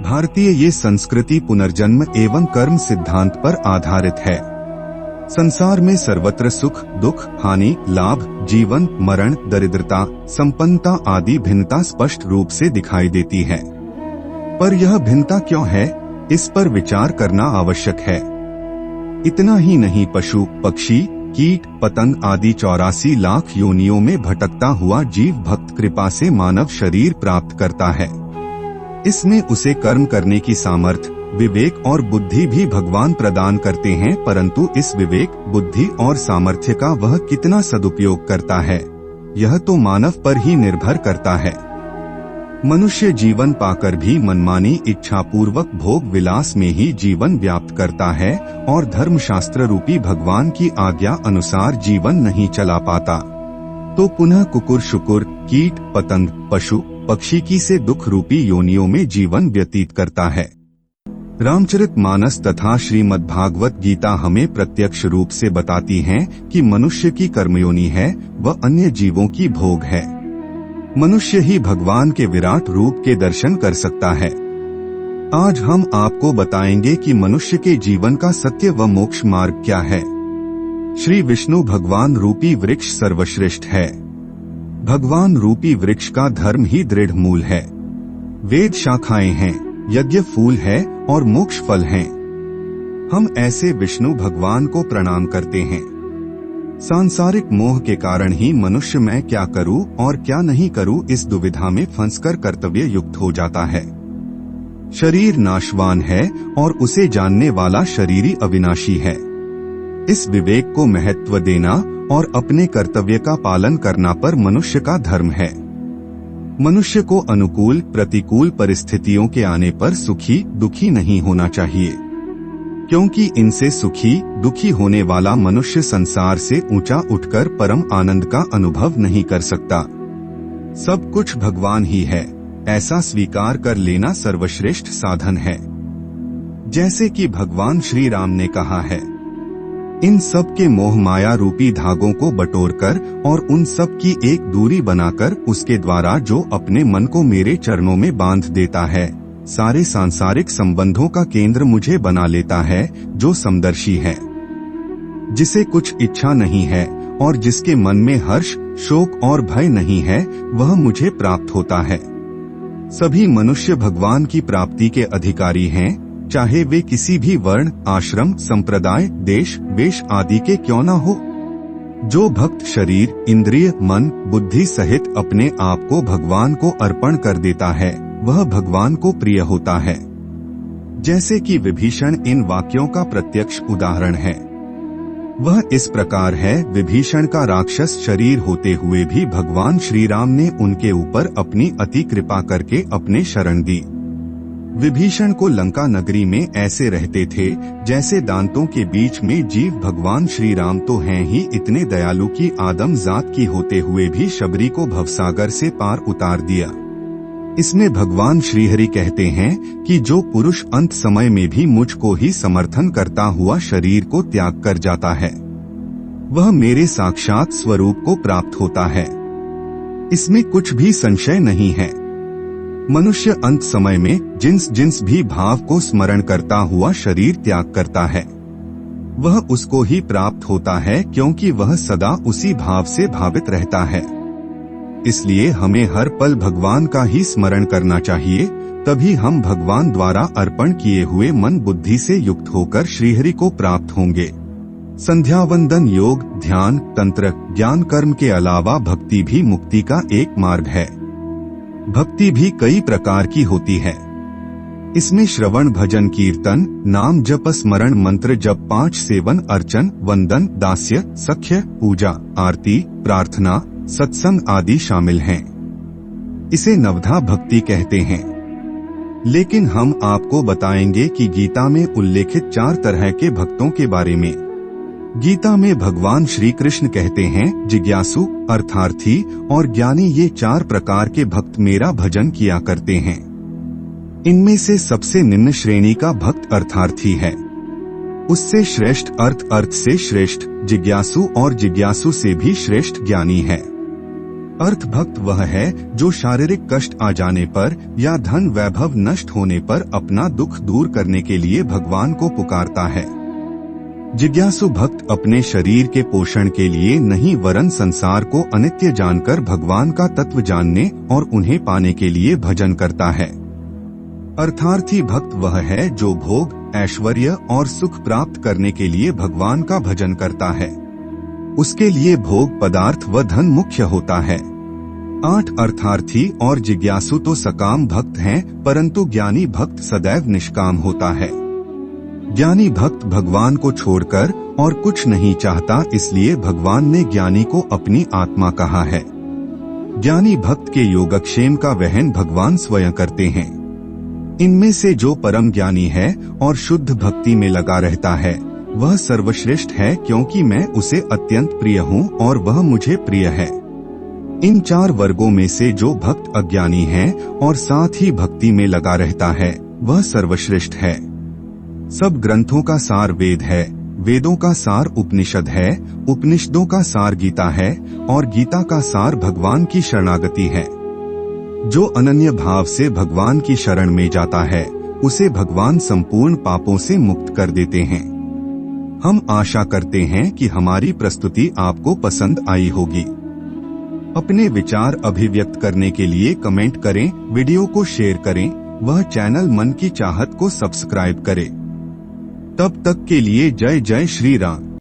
भारतीय ये संस्कृति पुनर्जन्म एवं कर्म सिद्धांत पर आधारित है। संसार में सर्वत्र सुख, दुख, हानि, लाभ, जीवन, मरण, दरिद्रता, संपन्नता आदि भिन्नता स्पष्ट रूप से दिखाई देती है। पर यह भिन्नता क्यों है, इस पर विचार करना आवश्यक है। इतना ही नहीं, पशु, पक्षी, कीट, पतंग आदि 84 लाख योनियों में भटकता हुआ जीव भक्त कृपा से मानव शरीर प्राप्त करता है। इसमें उसे कर्म करने की सामर्थ्य, विवेक और बुद्धि भी भगवान प्रदान करते हैं, परंतु इस विवेक, बुद्धि और सामर्थ्य का वह कितना सदुपयोग करता है, यह तो मानव पर ही निर्भर करता है। मनुष्य जीवन पाकर भी मनमानी इच्छापूर्वक भोग विलास में ही जीवन व्याप्त करता है और धर्मशास्त्र रूपी भगवान की आज्ञा अनुसार जीवन नहीं चला पाता, तो पुनः कुकुर, शुकुर, कीट, पतंग, पशु, पक्षी की से दुख रूपी योनियों में जीवन व्यतीत करता है। रामचरितमानस तथा श्रीमद्भागवत गीता हमें प्रत्यक्ष रूप से बताती हैं कि मनुष्य की कर्मयोनि है, वह अन्य जीवों की भोग है। मनुष्य ही भगवान के विराट रूप के दर्शन कर सकता है। आज हम आपको बताएंगे कि मनुष्य के जीवन का सत्य व मोक्ष मार्ग क्या है। श्री विष्णु भगवान रूपी वृक्ष सर्वश्रेष्ठ है। भगवान रूपी वृक्ष का धर्म ही दृढ़ मूल है। वेद शाखाएं हैं, यज्ञ फूल है और मोक्ष फल हैं। हम ऐसे विष्णु भगवान को प्रणाम करते हैं। सांसारिक मोह के कारण ही मनुष्य मैं क्या करूं और क्या नहीं करूं इस दुविधा में फंसकर कर्तव्य युक्त हो जाता है। शरीर नाशवान है और उसे जानने वाला शरीरी अविनाशी है। इस विवेक को महत्व देना और अपने कर्तव्य का पालन करना पर मनुष्य का धर्म है। मनुष्य को अनुकूल प्रतिकूल परिस्थितियों के आने पर सुखी दुखी नहीं होना चाहिए, क्योंकि इनसे सुखी दुखी होने वाला मनुष्य संसार से ऊंचा उठकर परम आनंद का अनुभव नहीं कर सकता। सब कुछ भगवान ही है, ऐसा स्वीकार कर लेना सर्वश्रेष्ठ साधन है। जैसे कि भगवान श्री राम ने कहा है, इन सब के मोह माया रूपी धागों को बटोरकर और उन सब की एक दूरी बनाकर उसके द्वारा जो अपने मन को मेरे चरणों में बांध देता है, सारे सांसारिक संबंधों का केंद्र मुझे बना लेता है, जो समदर्शी है, जिसे कुछ इच्छा नहीं है और जिसके मन में हर्ष, शोक और भय नहीं है, वह मुझे प्राप्त होता है। सभी मनुष्य भगवान की प्राप्ति के अधिकारी हैं, चाहे वे किसी भी वर्ण, आश्रम, संप्रदाय, देश, वेश आदि के क्यों न हो। जो भक्त शरीर, इंद्रिय, मन, बुद्धि सहित अपने आप को भगवान को अर्पण कर देता है, वह भगवान को प्रिय होता है। जैसे कि विभीषण इन वाक्यों का प्रत्यक्ष उदाहरण है। वह इस प्रकार है, विभीषण का राक्षस शरीर होते हुए भी भगवान श्री राम ने उनके ऊपर अपनी अति कृपा करके अपने शरण दी। विभीषण को लंका नगरी में ऐसे रहते थे जैसे दांतों के बीच में जीव। भगवान श्री राम तो हैं ही इतने दयालु कि आदम जात की होते हुए भी शबरी को भवसागर से पार उतार दिया। इसमें भगवान श्रीहरि कहते हैं कि जो पुरुष अंत समय में भी मुझको ही समर्थन करता हुआ शरीर को त्याग कर जाता है, वह मेरे साक्षात स्वरूप को प्राप्त होता है। इसमें कुछ भी संशय नहीं है। मनुष्य अंत समय में जिस भी भाव को स्मरण करता हुआ शरीर त्याग करता है, वह उसको ही प्राप्त होता है, क्योंकि वह सदा उसी भाव से भावित रहता है। इसलिए हमें हर पल भगवान का ही स्मरण करना चाहिए, तभी हम भगवान द्वारा अर्पण किए हुए मन बुद्धि से युक्त होकर श्रीहरि को प्राप्त होंगे। संध्या वंदन, योग, ध्यान, तंत्र, ज्ञान कर्म के अलावा भक्ति भी मुक्ति का एक मार्ग है। भक्ति भी कई प्रकार की होती है। इसमें श्रवण, भजन, कीर्तन, नाम जप, स्मरण, मंत्र जप, 5 सेवन, अर्चन, वंदन, दास्य, सख्य, पूजा, आरती, प्रार्थना, सत्संग आदि शामिल हैं। इसे नवधा भक्ति कहते हैं। लेकिन हम आपको बताएंगे कि गीता में उल्लेखित 4 तरह के भक्तों के बारे में। गीता में भगवान श्री कृष्ण कहते हैं, जिज्ञासु, अर्थार्थी और ज्ञानी, ये 4 प्रकार के भक्त मेरा भजन किया करते हैं। इनमें से सबसे निम्न श्रेणी का भक्त अर्थार्थी है। उससे श्रेष्ठ अर्थ से श्रेष्ठ जिज्ञासु और जिज्ञासु से भी श्रेष्ठ ज्ञानी है। अर्थ भक्त वह है जो शारीरिक कष्ट आ जाने पर या धन वैभव नष्ट होने पर अपना दुख दूर करने के लिए भगवान को पुकारता है। जिज्ञासु भक्त अपने शरीर के पोषण के लिए नहीं वरन संसार को अनित्य जानकर भगवान का तत्व जानने और उन्हें पाने के लिए भजन करता है। अर्थार्थी भक्त वह है जो भोग, ऐश्वर्य और सुख प्राप्त करने के लिए भगवान का भजन करता है। उसके लिए भोग पदार्थ व धन मुख्य होता है। 8 अर्थार्थी और जिज्ञासु तो सकाम भक्त हैं, परंतु ज्ञानी भक्त सदैव निष्काम होता है। ज्ञानी भक्त भगवान को छोड़कर और कुछ नहीं चाहता, इसलिए भगवान ने ज्ञानी को अपनी आत्मा कहा है। ज्ञानी भक्त के योगक्षेम का वहन भगवान स्वयं करते हैं। इनमें से जो परम ज्ञानी है और शुद्ध भक्ति में लगा रहता है वह सर्वश्रेष्ठ है, क्योंकि मैं उसे अत्यंत प्रिय हूँ और वह मुझे प्रिय है। इन 4 वर्गों में से जो भक्त अज्ञानी है और साथ ही भक्ति में लगा रहता है वह सर्वश्रेष्ठ है। सब ग्रंथों का सार वेद है, वेदों का सार उपनिषद है, उपनिषदों का सार गीता है और गीता का सार भगवान की शरणागति है। जो अनन्य भाव से भगवान की शरण में जाता है उसे भगवान संपूर्ण पापों से मुक्त कर देते हैं। हम आशा करते हैं कि हमारी प्रस्तुति आपको पसंद आई होगी। अपने विचार अभिव्यक्त करने के लिए कमेंट करें, वीडियो को शेयर करें, वह चैनल मन की चाहत को सब्सक्राइब करें। तब तक के लिए जय जय श्री राम।